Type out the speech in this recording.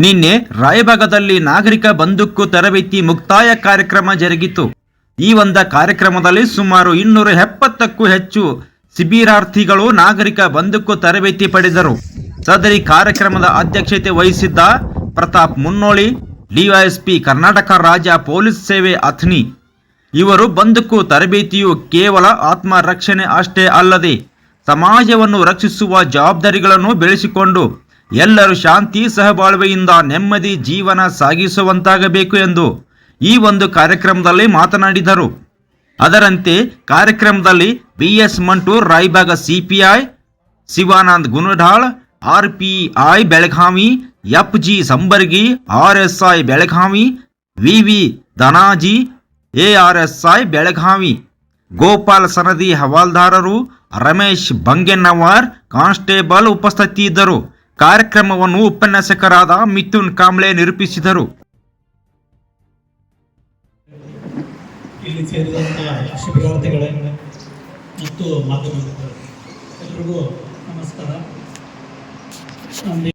ನಿನ್ನೆ ರಾಯಬಾಗದಲ್ಲಿ ನಾಗರಿಕ ಬಂದೂಕು ತರಬೇತಿ ಮುಕ್ತಾಯ ಕಾರ್ಯಕ್ರಮ ಜರುಗಿತು. ಈ ಒಂದು ಕಾರ್ಯಕ್ರಮದಲ್ಲಿ ಸುಮಾರು 270ಕ್ಕೂ ಹೆಚ್ಚು ಶಿಬಿರಾರ್ಥಿಗಳು ನಾಗರಿಕ ಬಂದೂಕು ತರಬೇತಿ ಪಡೆದರು. ಸದರಿ ಕಾರ್ಯಕ್ರಮದ ಅಧ್ಯಕ್ಷತೆ ವಹಿಸಿದ್ದ ಪ್ರತಾಪ್ ಮುನ್ನೋಳಿ, ಡಿವೈಎಸ್ಪಿ ಕರ್ನಾಟಕ ರಾಜ್ಯ ಪೊಲೀಸ್ ಸೇವೆ ಅಥಣಿ. ಇವರು ಬಂದೂಕು ತರಬೇತಿಯು ಕೇವಲ ಆತ್ಮರಕ್ಷಣೆ ಅಷ್ಟೇ ಅಲ್ಲದೆ ಸಮಾಜವನ್ನು ರಕ್ಷಿಸುವ ಜವಾಬ್ದಾರಿಗಳನ್ನು ಬೆಳೆಸಿಕೊಂಡು ಎಲ್ಲರೂ ಶಾಂತಿ ಸಹಬಾಳ್ವೆಯಿಂದ ನೆಮ್ಮದಿ ಜೀವನ ಸಾಗಿಸುವಂತಾಗಬೇಕು ಎಂದು ಈ ಒಂದು ಕಾರ್ಯಕ್ರಮದಲ್ಲಿ ಮಾತನಾಡಿದರು. ಅದರಂತೆ ಕಾರ್ಯಕ್ರಮದಲ್ಲಿ BS Mantu Raybag CPI, Shivanand Gunadhal RPI Belagavi, FG Sambargi RSI Belagavi, VV Dhanaji ARSI Belagavi, Gopal Sanadi ಹವಾಲ್ದಾರರು, ರಮೇಶ್ ಬಂಗೆನ್ನವರ್ ಕಾನ್ಸ್ಟೇಬಲ್ ಉಪಸ್ಥಿತಿಯಿದ್ದರು. ಕಾರ್ಯಕ್ರಮವನ್ನು ಉಪನ್ಯಾಸಕರಾದ ಮಿಥುನ್ ಕಾಂಬ್ಳೆ ನಿರೂಪಿಸಿದರು. ಇಲ್ಲಿ ಸೇರಿದಂತಹ ಶಿಬಿರಾರ್ಥಿಗಳೇ ಮತ್ತು ಮಾಧ್ಯಮ ಎಲ್ರಿಗೂ ನಮಸ್ಕಾರ.